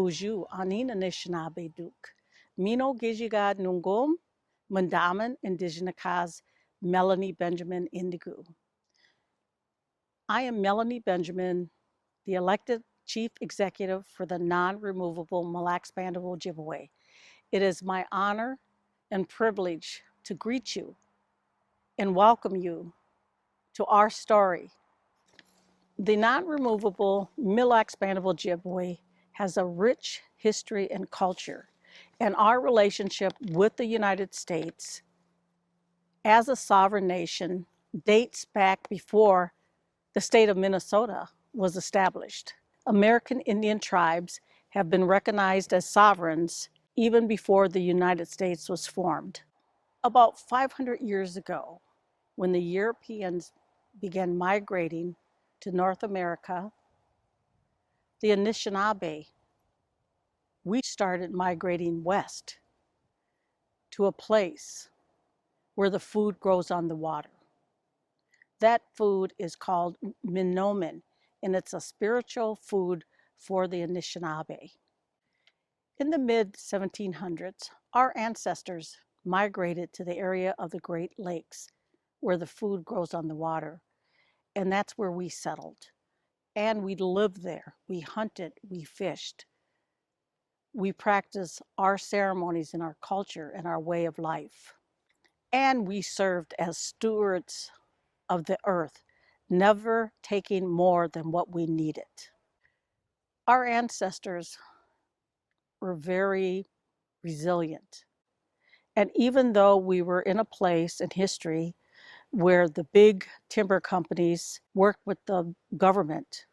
Buju Anin Anishinaabe Duke. Mino Gijigad Nungom, Mundaman Indigenakaz, Melanie Benjamin Indigo. I am Melanie Benjamin, the elected Chief Executive for the non-removable Mille Lacs Band of Ojibwe. It is my honor and privilege to greet you and welcome you to our story. The non-removable Mille Lacs Band of Ojibwe has a rich history and culture, and our relationship with the United States as a sovereign nation dates back before the state of Minnesota was established. American Indian tribes have been recognized as sovereigns even before the United States was formed. About 500 years ago, when the Europeans began migrating to North America, the Anishinaabe, we started migrating west to a place where the food grows on the water. That food is called minomen, and it's a spiritual food for the Anishinaabe. In the mid-1700s, our ancestors migrated to the area of the Great Lakes where the food grows on the water, and that's where we settled. And we lived there. We hunted, we fished. We practiced our ceremonies and our culture and our way of life. And we served as stewards of the earth, never taking more than what we needed. Our ancestors were very resilient. And even though we were in a place in history where the big timber companies worked with the government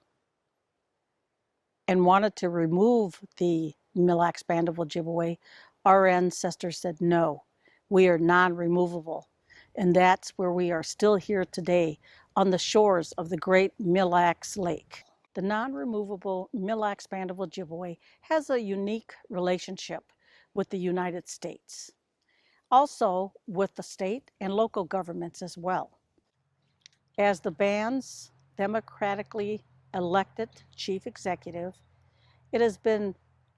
and wanted to remove the Mille Lacs Band of Ojibwe, our ancestors said, no, we are non-removable. And that's where we are still here today on the shores of the great Mille Lacs Lake. The non-removable Mille Lacs Band of Ojibwe has a unique relationship with the United States, also with the state and local governments as well. As the band's democratically elected chief executive, it has been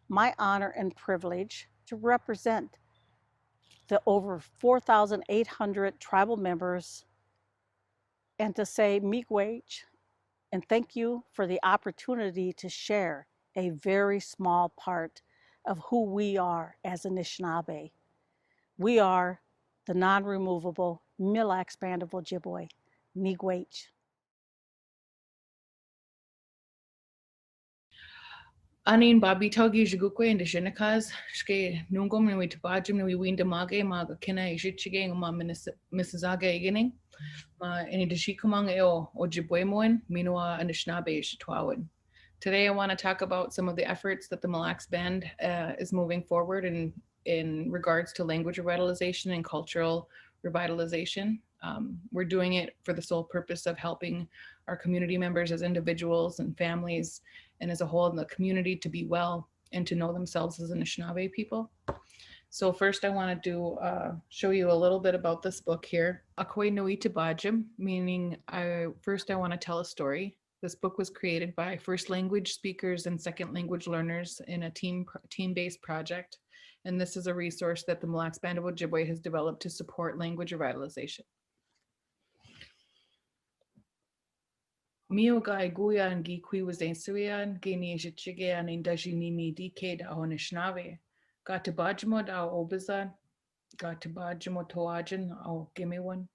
my honor and privilege to represent the over 4,800 tribal members and to say miigwech and thank you for the opportunity to share a very small part of who we are as Anishinaabe. We are the non-removable Mille Lacs Band of Ojibwe. Miigwech. Anin babi taugi jugukwe and the Shinakaz, Ske Nungum and we tabajim and we win the mage, maga kina ishiching, ma Mrs. Aga egening, ma any the shikamang eo Ojibwemoin, Minua and the Shnabe Shitwawin. Today I want to talk about some of the efforts that the Mille Lacs Band is moving forward in regards to language revitalization and cultural revitalization. We're doing it for the sole purpose of helping our community members as individuals and families and as a whole in the community to be well and to know themselves as Anishinaabe people. So first I want to show you a little bit about this book here. Akwe Nui Tabajim, meaning I want to tell a story. This book was created by first language speakers and second language learners in a team-based project. And this is a resource that the Mille Lacs Band of Ojibwe has developed to support language revitalization. Mio gai guya and gi was ein suyan, geni jichige and indaji mi dike da Anishinaabe. Got to bajmo da obizan, got to bajmo toajan au gimewan.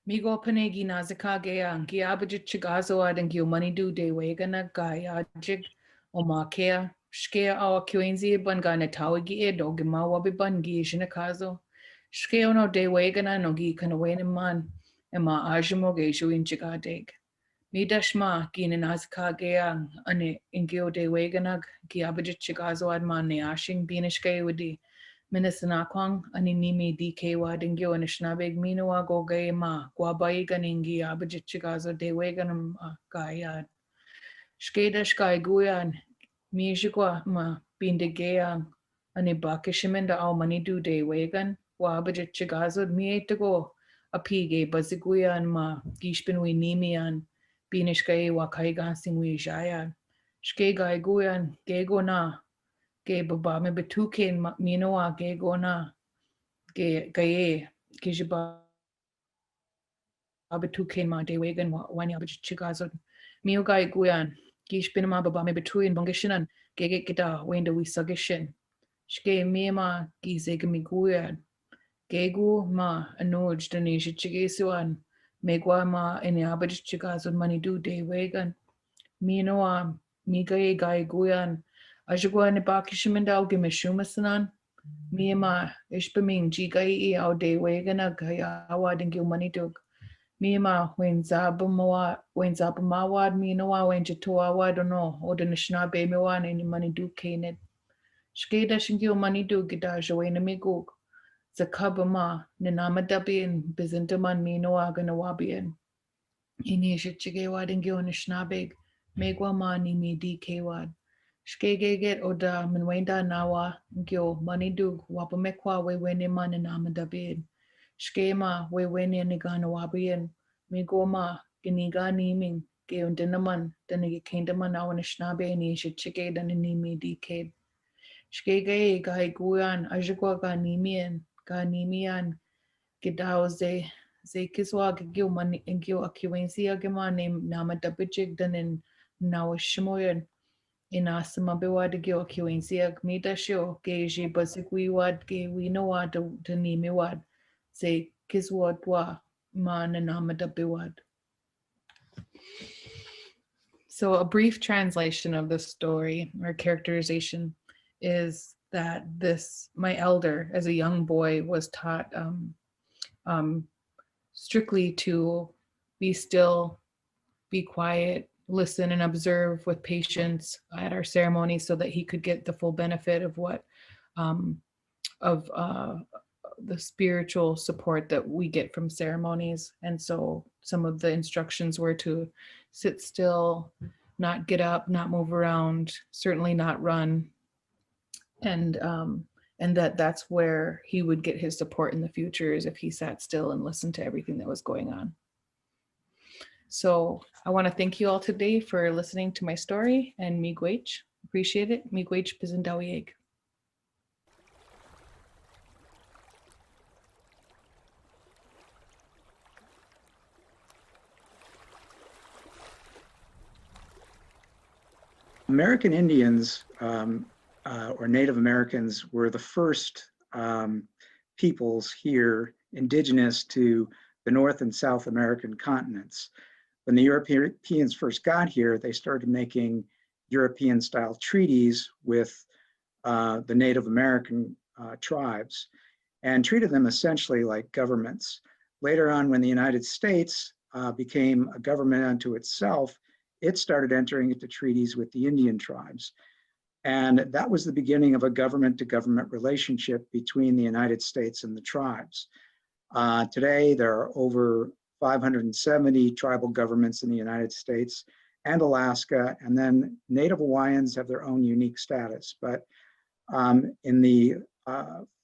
Migo panegi nazika gea, giabajit chigazo ad and giumanidu de wegana gayajig o makea, shkea au kuenzi bangana tawigi ed o gimawabi gi shinakazo. Shkeo no de wegana no gi kanawen man. Ema ajimo geishu in chigadeg. Midashma gina nazka geang ane ingeo de weganag giabajit chigazo adman ne ashing binishke wadi minasanakwang ani nimi dk wad ingeo anishnabeg minua go ma guabaigan ingi abajit chigazo de weganam gayad. Shkedash gai guyan mijikwa ma bindegeang ane bakishiminda au manidu de wegan wa abajit chigazo mietago. A pige baziguyan ma gishpin we nimian binishkay wa kaigan sing we jayan Shke gai guyan, ge go na, ge baba me betuken minoa, ge go na, ge gaye, ge jiba betuken ma de wegan wanya chigazon. Mio gai guyan, gish binama baba me betuin bongishinan, ge gita wenda we sagishin. Shke mema gizegami guyan. Gegu ma anoj danisha chigisuan. Megwa ma iniabaj chigazon mani do de wegan. Minoa migaye gai guyan. Ajagwa ne bakishimendal gimishumasanan. Mima ishbaming jigai au de wegana gaya awad and gilmanidug. Mima when zabamawad minoa when jatuawad or no, or the nashna bemewan any money do caned. Skeda shingil money do gidajaway namigug. Zakabama ninamadabian bizantaman minoa ganawabian. Inisha chigewad and gil nishnabig. Megwa ma ni mi di kewad. Shkegeget oda minwenda nawa gyo manidug wapamekwa we wene man and amadabid. Shkema we wene nigana wabian. Migoma giniga niming geon dinaman danigi kindaman awan shnabe ni shige dan nimi diked. Shkege gai guyan ajagwa ga nimian gidao ze kiswa gyo mani gyo akiwensi agema name namadabijig danin nawashimoyan. Inasama bewad ge okiwensia gmida sho geji basikwiwad ge winowad to nimiwad se kiswad wa mananamada bewad. So a brief translation of this story or characterization is that my elder as a young boy was taught strictly to be still, be quiet, listen and observe with patience at our ceremony so that he could get the full benefit of what of the spiritual support that we get from ceremonies. And so some of the instructions were to sit still, not get up, not move around, certainly not run, and that's where he would get his support in the future, is if he sat still and listened to everything that was going on. So I want to thank you all today for listening to my story, and miigwech. Appreciate it. Miigwech pizindawieg. American Indians or Native Americans were the first peoples here indigenous to the North and South American continents. When the Europeans first got here, they started making European-style treaties with the Native American tribes and treated them essentially like governments. Later on, when the United States became a government unto itself, it started entering into treaties with the Indian tribes. And that was the beginning of a government-to-government relationship between the United States and the tribes. Today, there are over 570 tribal governments in the United States and Alaska, and then Native Hawaiians have their own unique status. But in the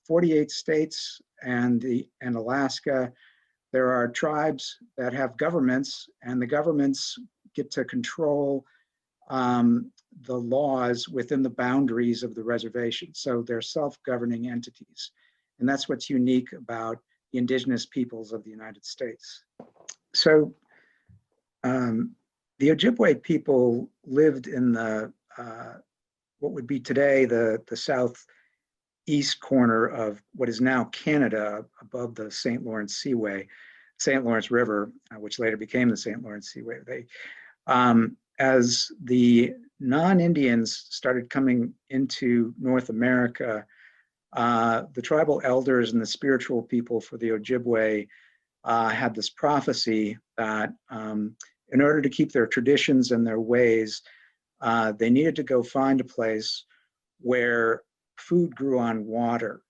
48 states and Alaska, there are tribes that have governments, and the governments get to control the laws within the boundaries of the reservation. So they're self-governing entities. And that's what's unique about the indigenous peoples of the United States. So the Ojibwe people lived in the what would be today the southeast corner of what is now Canada, above the St. Lawrence River, which later became the St. Lawrence Seaway. As the non-Indians started coming into North America, the tribal elders and the spiritual people for the Ojibwe had this prophecy that in order to keep their traditions and their ways, they needed to go find a place where food grew on water.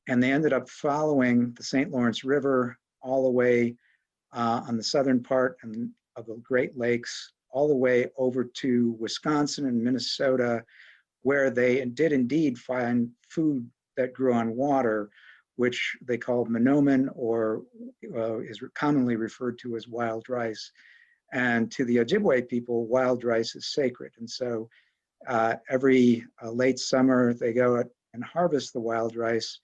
And they ended up following the St. Lawrence River all the way on the southern part of the Great Lakes, all the way over to Wisconsin and Minnesota, where they did indeed find food that grew on water, which they called monomen, or is commonly referred to as wild rice. And to the Ojibwe people, wild rice is sacred. And so Every late summer, they go and harvest the wild rice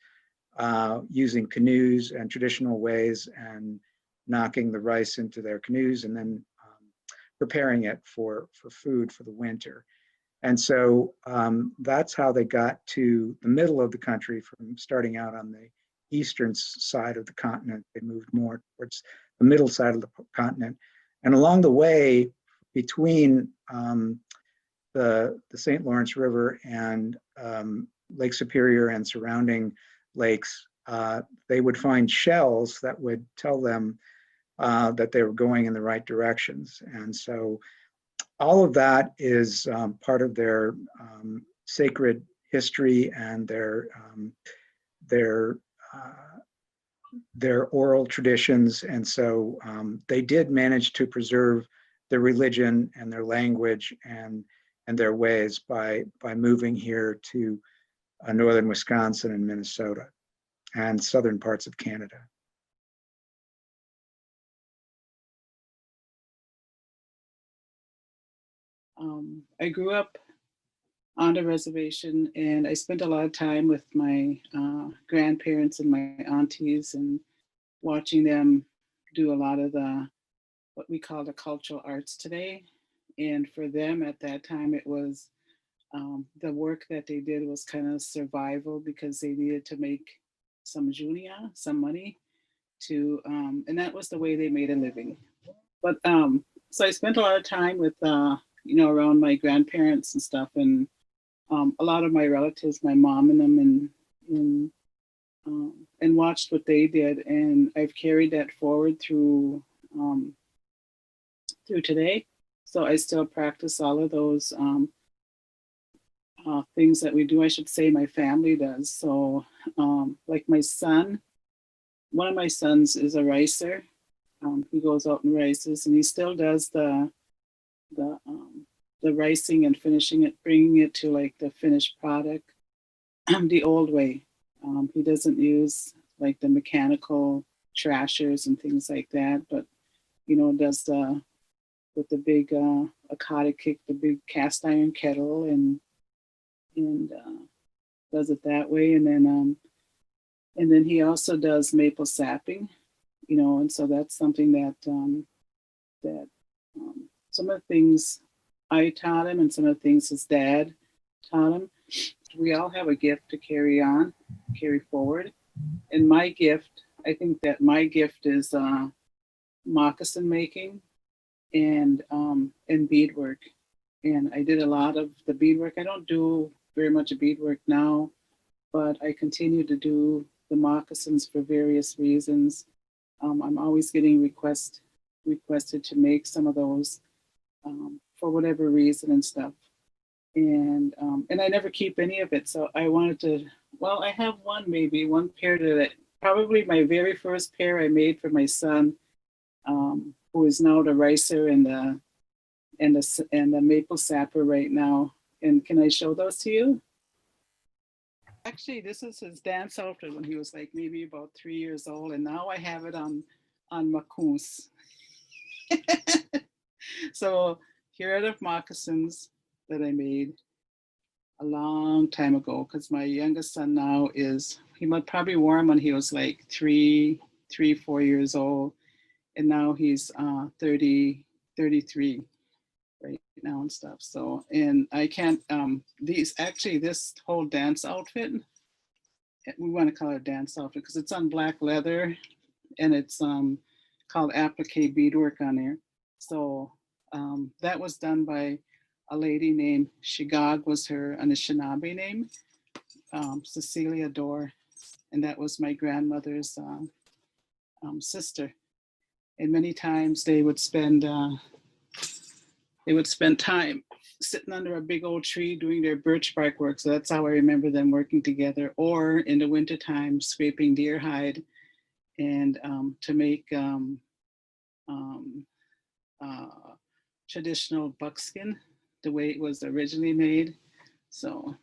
using canoes and traditional ways, and knocking the rice into their canoes, and then preparing it for food for the winter. And so that's how they got to the middle of the country. From starting out on the eastern side of the continent, they moved more towards the middle side of the continent. And along the way, between the St. Lawrence River and Lake Superior and surrounding lakes, they would find shells that would tell them that they were going in the right directions. And so all of that is part of their sacred history and their oral traditions. And so they did manage to preserve their religion and their language and their ways by moving here to northern Wisconsin and Minnesota and southern parts of Canada. I grew up on the reservation, and I spent a lot of time with my grandparents and my aunties, and watching them do a lot of what we call the cultural arts today. And for them at that time, it was the work that they did was kind of survival, because they needed to make some junia, some money to, and that was the way they made a living. But so I spent a lot of time with, around my grandparents and stuff, and a lot of my relatives, my mom and them, and watched what they did, and I've carried that forward through today. So I still practice all of those things that we do. I should say my family does. So like my son, one of my sons is a ricer. He goes out and rices, and he still does the ricing and finishing it, bringing it to like the finished product the old way. He doesn't use like the mechanical trashers and things like that, but does with the big akata kick, the big cast iron kettle, and does it that way. And then he also does maple sapping, and so that's something that some of the things I taught him and some of the things his dad taught him. We all have a gift to carry forward. And my gift, I think that my gift is moccasin making and beadwork. And I did a lot of the beadwork. I don't do very much beadwork now, but I continue to do the moccasins for various reasons. I'm always getting requested to make some of those for whatever reason and stuff. And I never keep any of it. So I wanted to, I have one pair that probably my very first pair I made for my son, who is now the ricer and the maple sapper right now. And can I show those to you? Actually, this is his dance outfit when he was like maybe about 3 years old, and now I have it on macoons. So here are the moccasins that I made a long time ago, because my youngest son now he probably wore them when he was like 4 years old, and now he's 33 right now and stuff. So, and I can't, this whole dance outfit, we want to call it a dance outfit because it's on black leather, and it's called applique beadwork on there. So that was done by a lady named Shigag, was her Anishinaabe name, Cecilia Dorr, and that was my grandmother's sister. And many times they would spend time sitting under a big old tree doing their birch bark work. So that's how I remember them working together. Or in the wintertime, scraping deer hide and to make traditional buckskin the way it was originally made. So